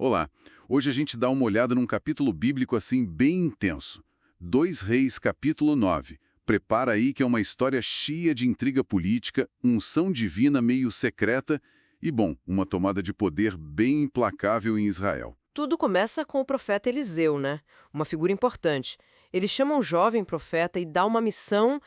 Olá, hoje a gente dá uma olhada num capítulo bíblico assim bem intenso. 2 Reis, capítulo 9. Prepara aí que é uma história cheia de intriga política, unção divina meio secreta e, bom, uma tomada de poder bem implacável em Israel. Tudo começa com o profeta Eliseu, né? Uma figura importante. Ele chama um jovem profeta e dá uma missão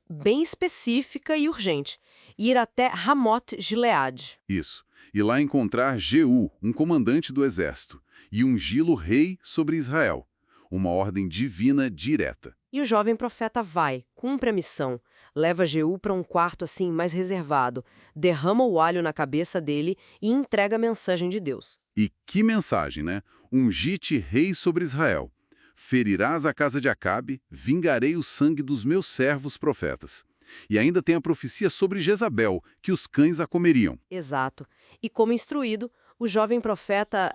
bem específica e urgente: ir até Ramot-Gileade. Isso. E lá encontrar Jeú, um comandante do exército, e ungí-lo rei sobre Israel. Uma ordem divina direta. E o jovem profeta vai, cumpre a missão, leva Jeú para um quarto assim mais reservado, derrama o alho na cabeça dele e entrega a mensagem de Deus. E que mensagem, né? Ungite rei sobre Israel. Ferirás a casa de Acabe, vingarei o sangue dos meus servos profetas. E ainda tem a profecia sobre Jezabel, que os cães a comeriam. Exato. E como instruído, o jovem profeta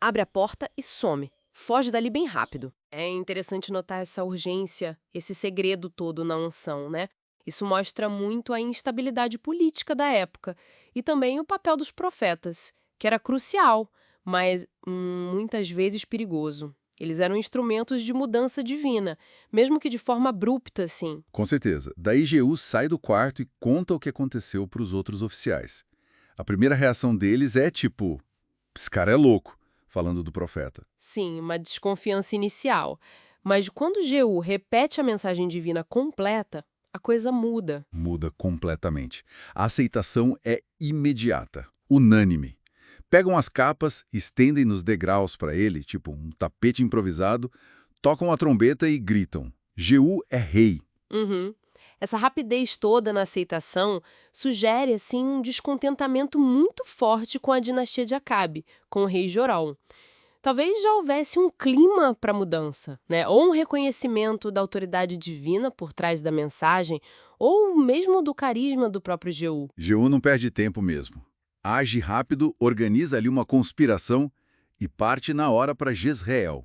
abre a porta e some. Foge dali bem rápido. É interessante notar essa urgência, esse segredo todo na unção, né? Isso mostra muito a instabilidade política da época e também o papel dos profetas, que era crucial, mas muitas vezes perigoso. Eles eram instrumentos de mudança divina, mesmo que de forma abrupta, assim. Com certeza. Daí Jeú sai do quarto e conta o que aconteceu para os outros oficiais. A primeira reação deles é tipo, esse cara é louco, falando do profeta. Sim, uma desconfiança inicial. Mas quando Jeú repete a mensagem divina completa, a coisa muda. Muda completamente. A aceitação é imediata, unânime. Pegam as capas, estendem nos degraus para ele, tipo um tapete improvisado, tocam a trombeta e gritam: Jeú é rei. Uhum. Essa rapidez toda na aceitação sugere, assim, um descontentamento muito forte com a dinastia de Acabe, com o rei Jorão. Talvez já houvesse um clima para mudança, né? Ou um reconhecimento da autoridade divina por trás da mensagem, ou mesmo do carisma do próprio Jeú. Jeú não perde tempo mesmo. Age rápido, organiza ali uma conspiração e parte na hora para Jezreel.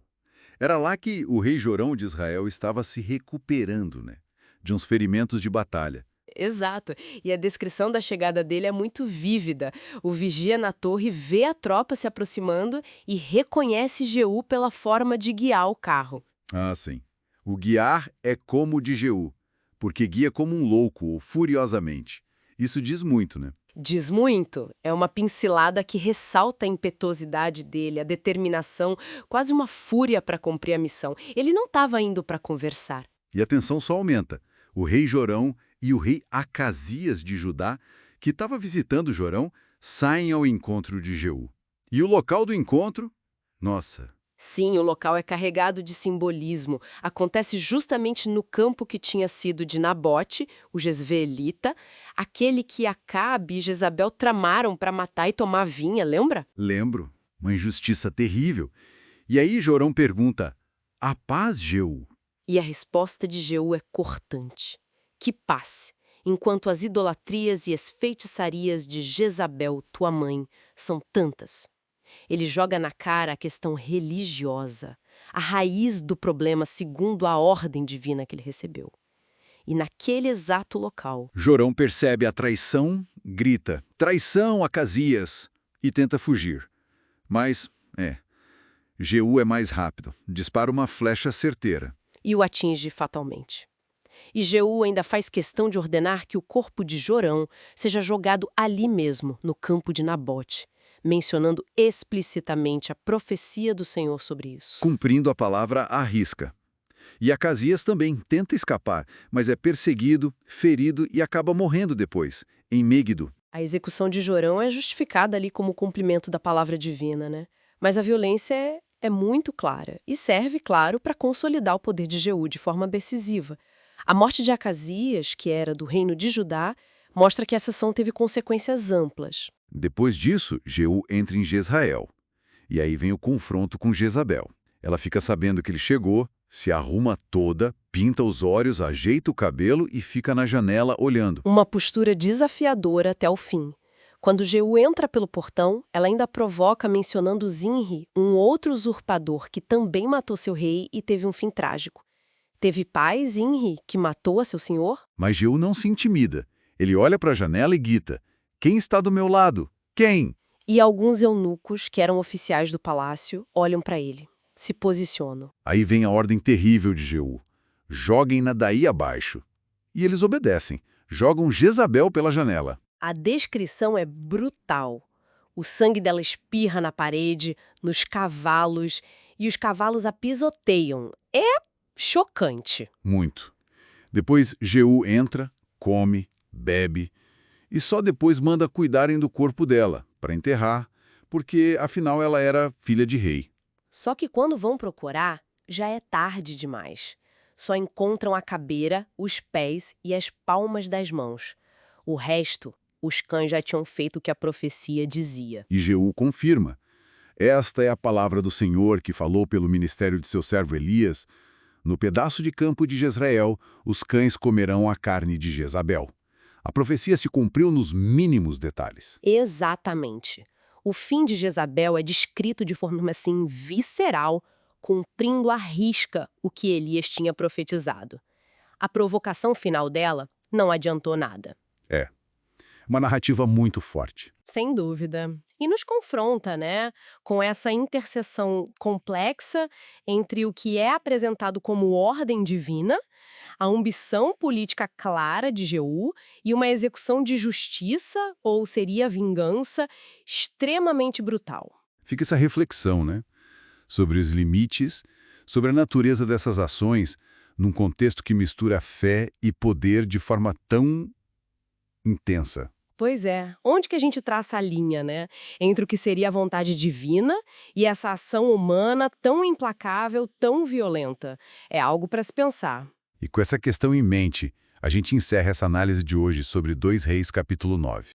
Era lá que o rei Jorão de Israel estava se recuperando, né? De uns ferimentos de batalha. Exato. E a descrição da chegada dele é muito vívida. O vigia na torre vê a tropa se aproximando e reconhece Jeú pela forma de guiar o carro. Ah, sim. O guiar é como o de Jeú, porque guia como um louco ou furiosamente. Isso diz muito, né? Diz muito. É uma pincelada que ressalta a impetuosidade dele, a determinação, quase uma fúria para cumprir a missão. Ele não estava indo para conversar. E a tensão só aumenta. O rei Jorão e o rei Acasias de Judá, que estava visitando Jorão, saem ao encontro de Jeú. E o local do encontro? Nossa, Sim, o local é carregado de simbolismo. Acontece justamente no campo que tinha sido de Nabote, o jezreelita, aquele que Acabe e Jezabel tramaram para matar e tomar vinha, lembra? lembro. Uma injustiça terrível. E aí Jorão pergunta, a paz, Jeú? E a resposta de Jeú é cortante. Que passe, enquanto as idolatrias e as feitiçarias de Jezabel, tua mãe, são tantas. Ele joga na cara a questão religiosa, a raiz do problema segundo a ordem divina que ele recebeu. E naquele exato local, Jorão percebe a traição, grita, traição, Acasias, e tenta fugir. Mas, Jeú é mais rápido, dispara uma flecha certeira. e o atinge fatalmente. E Jeú ainda faz questão de ordenar que o corpo de Jorão seja jogado ali mesmo, no campo de Nabote, mencionando explicitamente a profecia do Senhor sobre isso. Cumprindo a palavra à risca. E Acasias também tenta escapar, mas é perseguido, ferido e acaba morrendo depois, em Megiddo. A execução de Jorão é justificada ali como cumprimento da palavra divina, né? Mas a violência é muito clara e serve, claro, para consolidar o poder de Jeú de forma decisiva. A morte de Acasias, que era do reino de Judá, mostra que essa ação teve consequências amplas. Depois disso, Jeú entra em Jezrael. E aí vem o confronto com Jezabel. Ela fica sabendo que ele chegou, se arruma toda, pinta os olhos, ajeita o cabelo e fica na janela olhando. Uma postura desafiadora até o fim. Quando Jeú entra pelo portão, ela ainda provoca mencionando Zinri, um outro usurpador que também matou seu rei e teve um fim trágico. Teve pai, Zinri, que matou a seu senhor? Mas Jeú não se intimida. Ele olha para a janela e grita, quem está do meu lado? Quem? E alguns eunucos, que eram oficiais do palácio, olham para ele, se posicionam. Aí vem a ordem terrível de Jeú. Joguem-na daí abaixo. E eles obedecem. Jogam Jezabel pela janela. A descrição é brutal. O sangue dela espirra na parede, nos cavalos, e os cavalos a pisoteiam. É chocante. Muito. Depois Jeú entra, come, bebe, e só depois manda cuidarem do corpo dela, para enterrar, porque afinal ela era filha de rei. Só que quando vão procurar, já é tarde demais. Só encontram a cabeça, os pés e as palmas das mãos. O resto, os cães já tinham feito o que a profecia dizia. E Jeú confirma. Esta é a palavra do Senhor que falou pelo ministério de seu servo Elias. No pedaço de campo de Jezreel, os cães comerão a carne de Jezabel. A profecia se cumpriu nos mínimos detalhes. Exatamente. O fim de Jezabel é descrito de forma assim visceral, cumprindo à risca o que Elias tinha profetizado. A provocação final dela não adiantou nada. É. Uma narrativa muito forte. Sem dúvida. E nos confronta, né, com essa interseção complexa entre o que é apresentado como ordem divina, a ambição política clara de Jeú e uma execução de justiça, ou seria vingança, extremamente brutal. Fica essa reflexão, né? Sobre os limites, sobre a natureza dessas ações, num contexto que mistura fé e poder de forma tão intensa. Pois é, onde que a gente traça a linha, né? Entre o que seria a vontade divina e essa ação humana tão implacável, tão violenta. É algo para se pensar. E com essa questão em mente, a gente encerra essa análise de hoje sobre 2 Reis capítulo 9.